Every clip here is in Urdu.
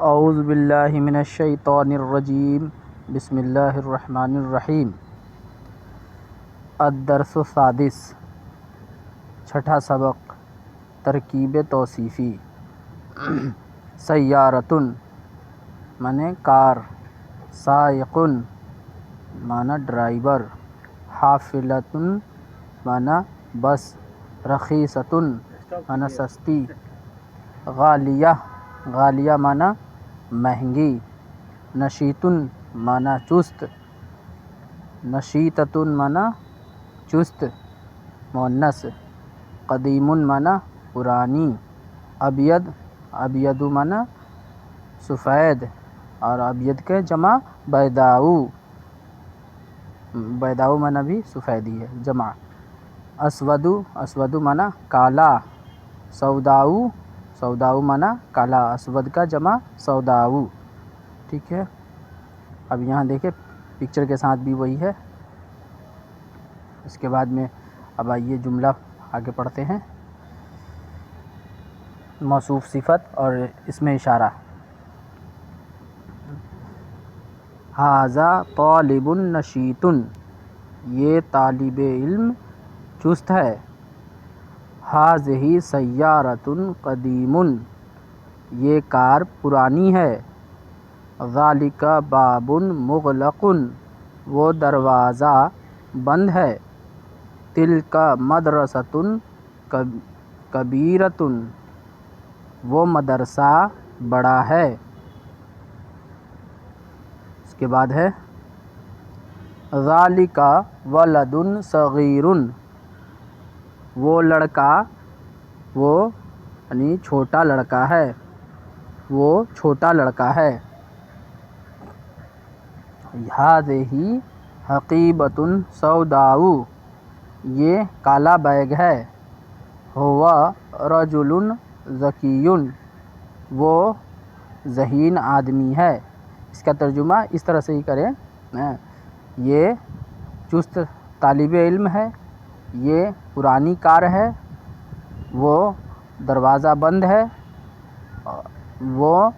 اعوذ باللہ من الشیطان الرجیم بسم اللہ الرحمن الرحیم۔ الدرس السادس، چھٹا سبق، ترکیب توصیفی۔ سیارۃ معنی کار، سائق معنی ڈرائیور، حافلۃ معنی بس، رخیصۃ معنی سستی، غالیہ معنی مہنگی، نشیط معنی چست، نشیطۃ معنی چست مؤنث، قدیم معنی پرانی، ابید معنی سفید، اور ابید کے جمع بیداؤ معنی بھی سفیدی ہے جمع، اسود معنی کالا، سوداؤ معنی کالا، اسود کا جمع سوداؤ، ٹھیک ہے۔ اب یہاں دیکھیں پکچر کے ساتھ بھی وہی ہے۔ اس کے بعد میں اب آئیے جملہ آگے پڑھتے ہیں۔ موصوف صفت اور اس میں اشارہ۔ ھذا طالب نشیط، یہ طالب علم چست ہے۔ ھذہ سیارۃ قدیم، یہ کار پرانی ہے۔ ذالک باب مغلق، وہ دروازہ بند ہے۔ تلک مدرسۃ کبیرۃ، وہ مدرسہ بڑا ہے۔ اس کے بعد ہے ذالک ولد صغیر، وہ لڑکا، وہ یعنی چھوٹا لڑکا ہے، وہ چھوٹا لڑکا ہے۔ ھذہ حقیبۃ سوداء، یہ کالا بیگ ہے۔ ھو رجل ذکی، وہ ذہین آدمی ہے۔ اس کا ترجمہ اس طرح سے ہی کریں، یہ چست طالب علم ہے، یہ پرانی کار ہے، وہ دروازہ بند ہے، وہ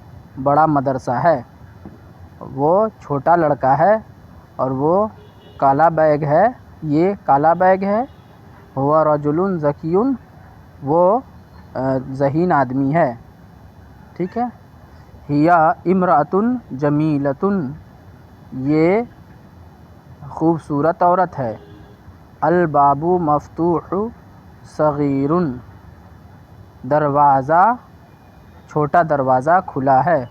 بڑا مدرسہ ہے، وہ چھوٹا لڑکا ہے، اور وہ کالا بیگ ہے، یہ کالا بیگ ہے۔ ھو رجل ذکی، وہ ذہین آدمی ہے، ٹھیک ہے۔ ہی امرأۃ جمیلۃ، یہ خوبصورت عورت ہے۔ الباب مفتوح صغیر، دروازہ چھوٹا دروازہ کھلا ہے،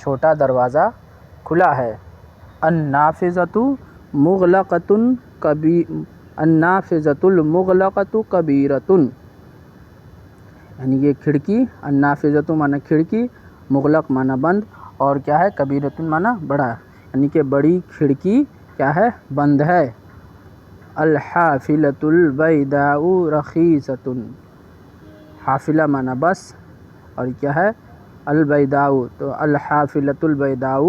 چھوٹا دروازہ کھلا ہے۔ النافذۃ المغلقۃ کبیرۃ، یعنی یہ کھڑکی، النافذۃ معنی کھڑکی، مغلق معنی بند، اور کیا ہے کبیرۃ معنی بڑا، یعنی کہ بڑی کھڑکی کیا ہے بند ہے۔ الحافلۃ البیداء رخیصۃ، حافلہ معنی بس، اور کیا ہے البیداء، تو الحافلۃ البیداء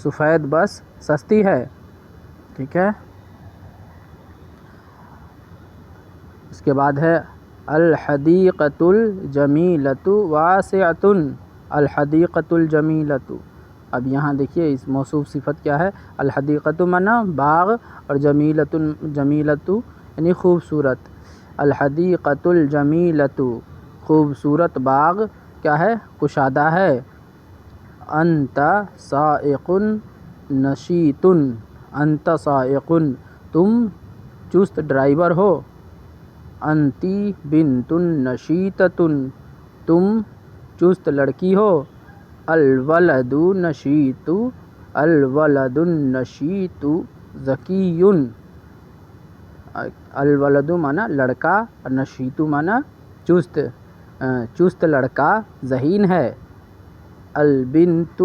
سفید بس سستی ہے، ٹھیک ہے۔ اس کے بعد ہے الحدیقۃ الجمیلۃ واسعۃ، الحدیقۃ الجمیلۃ۔ اب یہاں دیکھیے اس موصوف صفت کیا ہے، الحدیقۃ معنی باغ، اور جمیلۃ یعنی خوبصورت۔ الحدیقۃ الجمیلۃ، خوبصورت باغ کیا ہے کشادہ ہے۔ انت سائق نشیط، انت سائق تم چست ڈرائیور ہو۔ انتی بنت نشیطۃ، تم چست لڑکی ہو۔ الولد نشیط، الولد النشیط ذکی، الولد معنی لڑکا، نشیط معنی چست لڑکا ذہین ہے۔ البنت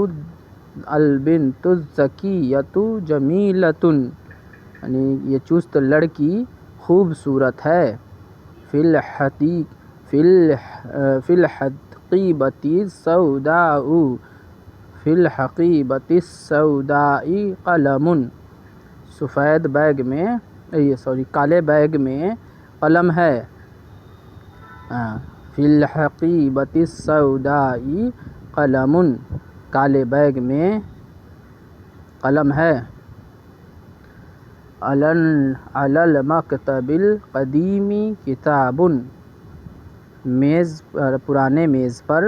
الذکیۃ جمیلۃ، یعنی یہ چست لڑکی خوبصورت ہے۔ فی الحقیبۃ السوداء، فی الحقیبۃ السوداء قلم، سفید بیگ میں کالے بیگ میں قلم ہے۔ فی الحقیبۃ السوداء قلم، کالے بیگ میں قلم ہے. علی المکتب القدیم کتاب، میز پر، پرانے میز پر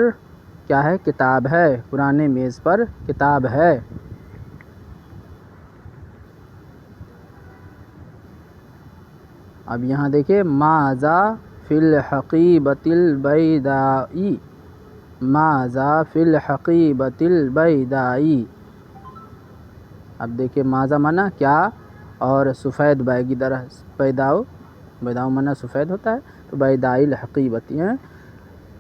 کیا ہے؟ کتاب ہے. پرانے میز پر کتاب ہے. اب یہاں دیکھیں ماذا فی الحقیبۃ البیضاء، ماذا فی الحقیبۃ البیضاء. اب دیکھیں ماذا مانا کیا، اور سفید بیگ ادھر بیضاء، بیضاء مانا سفید ہوتا ہے، تو بیضاء الحقیبۃ ہے.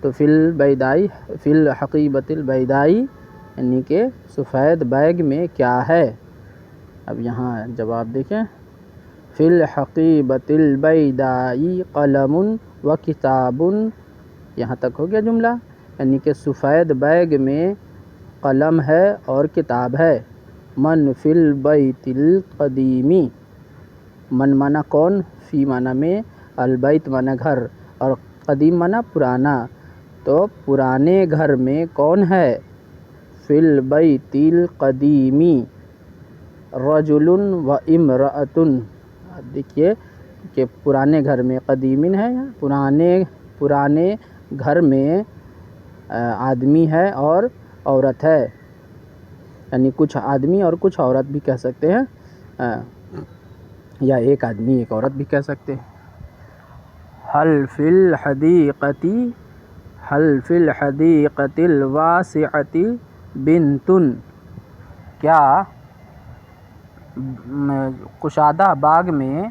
تو فی البیضاء، فی الحقیبۃ البیضاء یعنی کہ سفید بیگ میں کیا ہے. اب یہاں جواب دیکھیں، فی الحقیبۃ البیضاء قلم و کتاب، یہاں تک ہو گیا جملہ. یعنی کہ سفید بیگ میں قلم ہے اور کتاب ہے. من فی البیت القدیم، من مانا کون، فی مانا میں، البیت مانا گھر، اور قدیم مانا پرانا. تو پرانے گھر میں کون ہے؟ فی البیت القدیم رجل و امرأۃ. دیکھیے کہ پرانے گھر میں قدیمین ہے، پرانے گھر میں آدمی ہے اور عورت ہے. یعنی کچھ آدمی اور کچھ عورت بھی کہہ سکتے ہیں، یا ایک آدمی ایک عورت بھی کہہ سکتے ہیں. حل فی الحدیقۃ، حل فی الحدیقۃ الواسعۃ بنت، کیا کشادہ باغ میں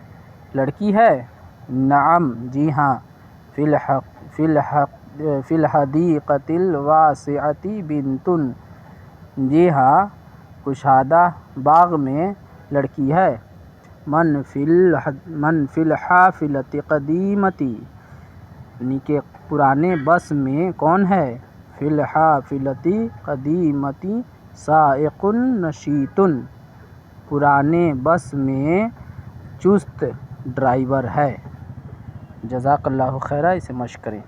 لڑکی ہے؟ نعم، جی ہاں. فی الحدیقۃ الواسعۃ بنت، جی ہاں کشادہ باغ میں لڑکی ہے. من فی الحافلۃ قدیمۃ، یعنی کہ پرانے بس میں کون ہے؟ فی الحافلۃ قدیمۃ سائق نشیط، پرانے بس میں چست ڈرائیور ہے. جزاک اللہ خیرہ. اسے مشق کریں.